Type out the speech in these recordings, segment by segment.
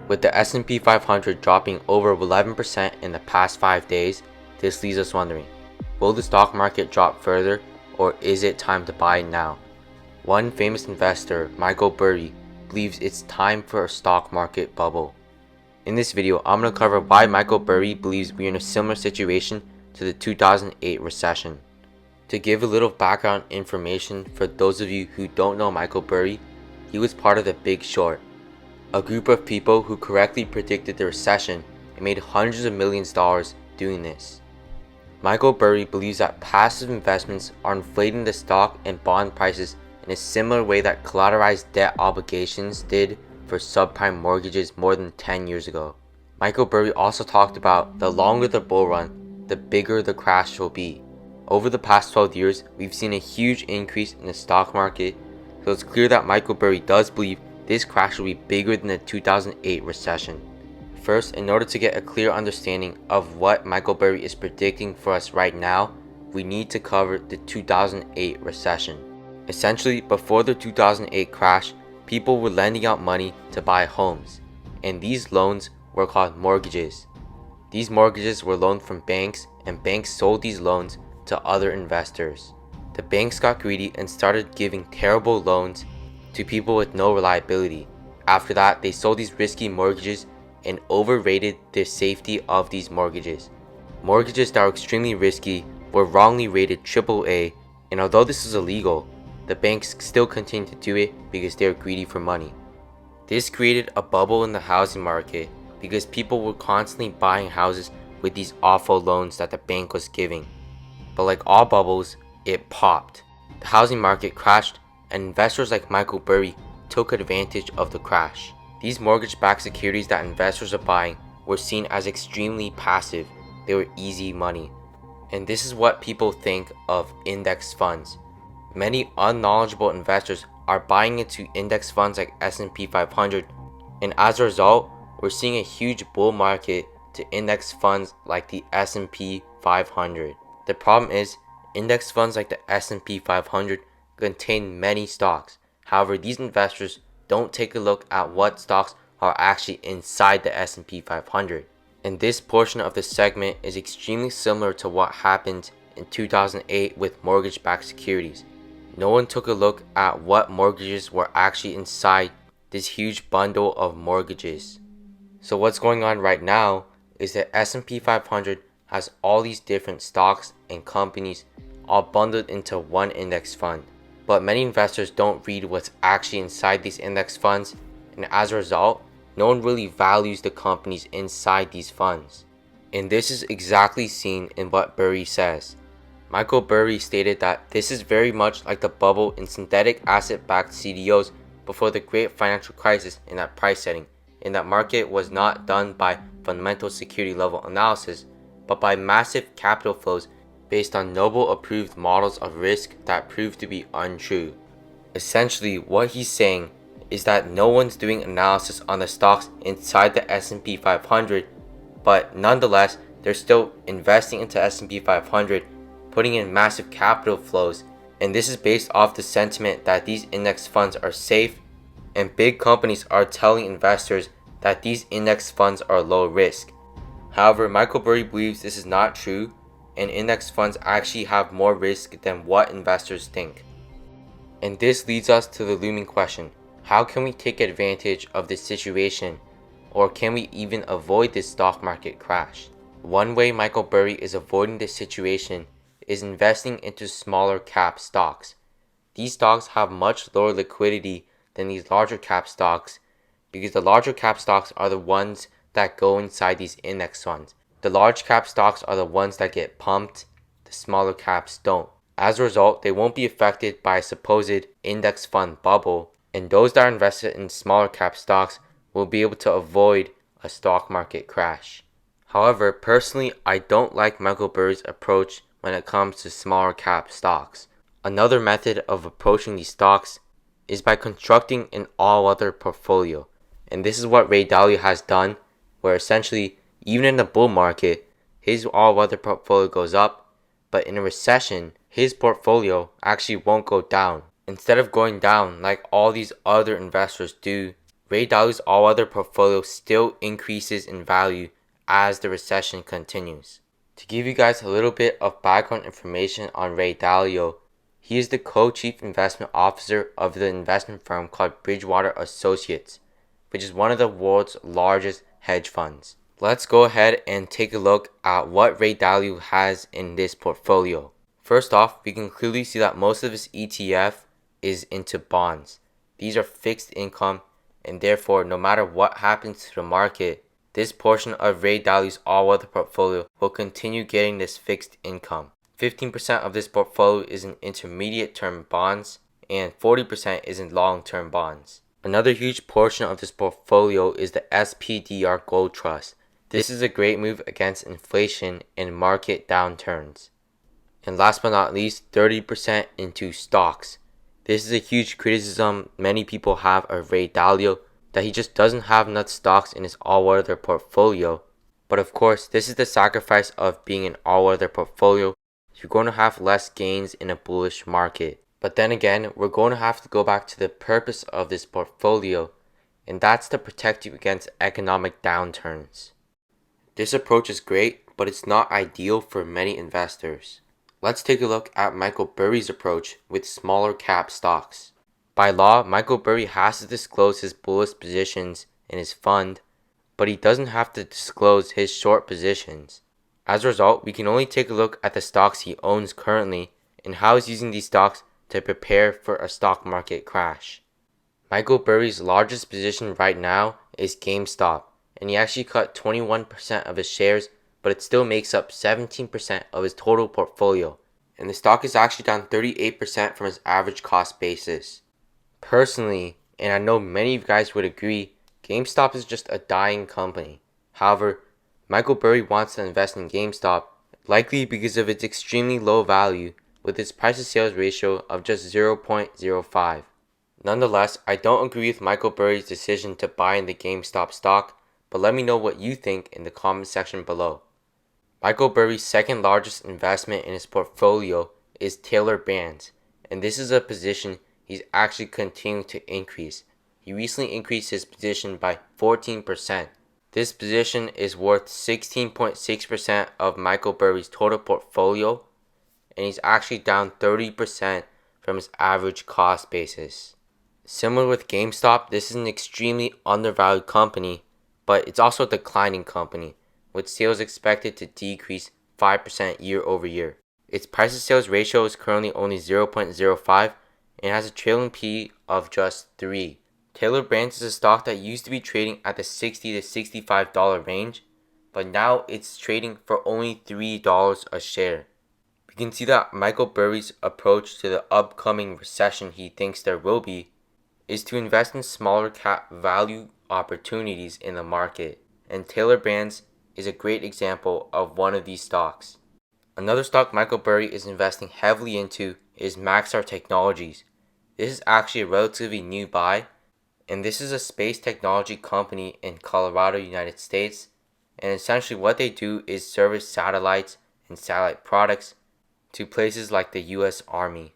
With the S&P 500 dropping over 11% in the past 5 days, this leaves us wondering, will the stock market drop further, or is it time to buy now? One famous investor, Michael Burry, believes it's time for a stock market bubble. In this video, I'm going to cover why Michael Burry believes we're in a similar situation to the 2008 recession. To give a little background information for those of you who don't know Michael Burry, he was part of the Big Short, a group of people who correctly predicted the recession and made hundreds of millions of dollars doing this. Michael Burry believes that passive investments are inflating the stock and bond prices in a similar way that collateralized debt obligations did for subprime mortgages more than 10 years ago. Michael Burry also talked about the longer the bull run, the bigger the crash will be. Over the past 12 years, we've seen a huge increase in the stock market, so it's clear that Michael Burry does believe this crash will be bigger than the 2008 recession. First, in order to get a clear understanding of what Michael Burry is predicting for us right now, we need to cover the 2008 recession. Essentially, before the 2008 crash, people were lending out money to buy homes, and these loans were called mortgages. These mortgages were loaned from banks, and banks sold these loans to other investors. The banks got greedy and started giving terrible loans to people with no reliability. After that, they sold these risky mortgages and overrated the safety of these mortgages. Mortgages that were extremely risky were wrongly rated AAA, and although this is illegal, the banks still continued to do it because they were greedy for money. This created a bubble in the housing market because people were constantly buying houses with these awful loans that the bank was giving. But like all bubbles, it popped. The housing market crashed, and investors like Michael Burry took advantage of the crash. These mortgage-backed securities that investors are buying were seen as extremely passive. They were easy money. And this is what people think of index funds. Many unknowledgeable investors are buying into index funds like S&P 500, and as a result, we're seeing a huge bull market to index funds like the S&P 500. The problem is, index funds like the S&P 500 contain many stocks. However, these investors don't take a look at what stocks are actually inside the S&P 500. And this portion of the segment is extremely similar to what happened in 2008 with mortgage-backed securities. No one took a look at what mortgages were actually inside this huge bundle of mortgages. So what's going on right now is that S&P 500 has all these different stocks and companies all bundled into one index fund. But many investors don't read what's actually inside these index funds, and as a result, no one really values the companies inside these funds. And this is exactly seen in what Burry says. Michael Burry stated that this is very much like the bubble in synthetic asset-backed CDOs before the great financial crisis in that price setting, and that market was not done by fundamental security level analysis, but by massive capital flows based on noble approved models of risk that proved to be untrue. Essentially, what he's saying is that no one's doing analysis on the stocks inside the S&P 500, but nonetheless, they're still investing into S&P 500, putting in massive capital flows, and this is based off the sentiment that these index funds are safe, and big companies are telling investors that these index funds are low risk. However, Michael Burry believes this is not true, and index funds actually have more risk than what investors think. And this leads us to the looming question: how can we take advantage of this situation, or can we even avoid this stock market crash? One way Michael Burry is avoiding this situation is investing into smaller cap stocks. These stocks have much lower liquidity than these larger cap stocks because the larger cap stocks are the ones that go inside these index funds. The large cap stocks are the ones that get pumped, the smaller caps don't. As a result, they won't be affected by a supposed index fund bubble, and those that are invested in smaller cap stocks will be able to avoid a stock market crash. However, personally, I don't like Michael Burry's approach when it comes to smaller cap stocks. Another method of approaching these stocks is by constructing an all-weather portfolio, and this is what Ray Dalio has done, where essentially, even in the bull market, his all-weather portfolio goes up, but in a recession, his portfolio actually won't go down. Instead of going down like all these other investors do Ray Dalio's all-weather portfolio still increases in value as the recession continues. To give you guys a little bit of background information on Ray Dalio, he is the co-chief investment officer of the investment firm called Bridgewater Associates, which is one of the world's largest hedge funds. Let's go ahead and take a look at what Ray Dalio has in this portfolio. First off, we can clearly see that most of his ETF is into bonds. These are fixed income, and therefore no matter what happens to the market, this portion of Ray Dalio's all-weather portfolio will continue getting this fixed income. 15% of this portfolio is in intermediate-term bonds, and 40% is in long-term bonds. Another huge portion of this portfolio is the SPDR Gold Trust. This is a great move against inflation and market downturns. And last but not least, 30% into stocks. This is a huge criticism many people have of Ray Dalio, that he just doesn't have enough stocks in his all-weather portfolio. But of course, this is the sacrifice of being an all-weather portfolio. You're going to have less gains in a bullish market. But then again, we're going to have to go back to the purpose of this portfolio, and that's to protect you against economic downturns. This approach is great, but it's not ideal for many investors. Let's take a look at Michael Burry's approach with smaller cap stocks. By law, Michael Burry has to disclose his bullish positions in his fund, but he doesn't have to disclose his short positions. As a result, we can only take a look at the stocks he owns currently and how he's using these stocks to prepare for a stock market crash. Michael Burry's largest position right now is GameStop, and he actually cut 21% of his shares, but it still makes up 17% of his total portfolio, and the stock is actually down 38% from its average cost basis. Personally, and I know many of you guys would agree, GameStop is just a dying company. However, Michael Burry wants to invest in GameStop, likely because of its extremely low value, with its price-to-sales ratio of just 0.05. Nonetheless, I don't agree with Michael Burry's decision to buy in the GameStop stock, but let me know what you think in the comment section below. Michael Burry's second largest investment in his portfolio is Taylor Brands, and this is a position he's actually continuing to increase. He recently increased his position by 14%. This position is worth 16.6% of Michael Burry's total portfolio, and he's actually down 30% from his average cost basis. Similar with GameStop, this is an extremely undervalued company, but it's also a declining company, with sales expected to decrease 5% year over year. Its price-to-sales ratio is currently only 0.05 and has a trailing P of just 3. Taylor Brands is a stock that used to be trading at the $60 to $65 range, but now it's trading for only $3 a share. We can see that Michael Burry's approach to the upcoming recession he thinks there will be is to invest in smaller cap value opportunities in the market, and Taylor Brands is a great example of one of these stocks. Another stock Michael Burry is investing heavily into is Maxar Technologies. This is actually a relatively new buy, and this is a space technology company in Colorado, United States, and essentially what they do is service satellites and satellite products to places like the US Army.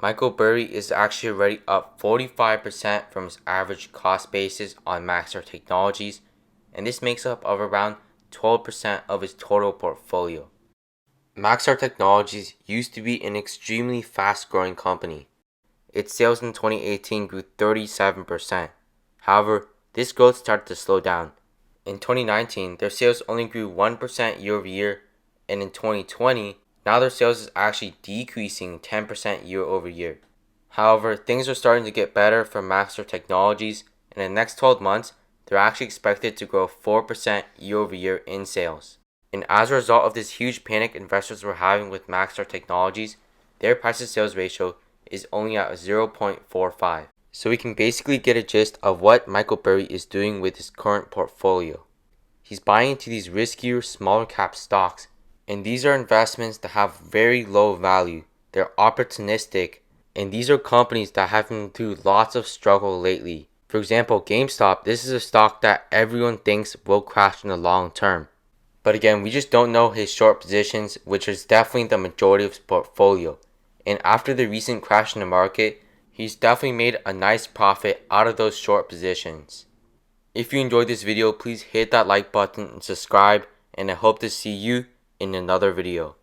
Michael Burry is actually already up 45% from his average cost basis on Maxar Technologies, and this makes up of around 12% of his total portfolio. Maxar Technologies used to be an extremely fast-growing company. Its sales in 2018 grew 37%. However, this growth started to slow down. In 2019, their sales only grew 1% year over year, and in 2020, now their sales is actually decreasing 10% year over year. However, things are starting to get better for Maxar Technologies, and in the next 12 months, they're actually expected to grow 4% year over year in sales. And as a result of this huge panic investors were having with Maxar Technologies, their price-to-sales ratio is only at 0.45. So we can basically get a gist of what Michael Burry is doing with his current portfolio. He's buying into these riskier, smaller cap stocks, and these are investments that have very low value. They're opportunistic, and these are companies that have been through lots of struggle lately. For example, GameStop, this is a stock that everyone thinks will crash in the long term. But again, we just don't know his short positions, which is definitely the majority of his portfolio. And after the recent crash in the market, He's definitely made a nice profit out of those short positions. If you enjoyed this video, please hit that like button and subscribe, and I hope to see you in another video.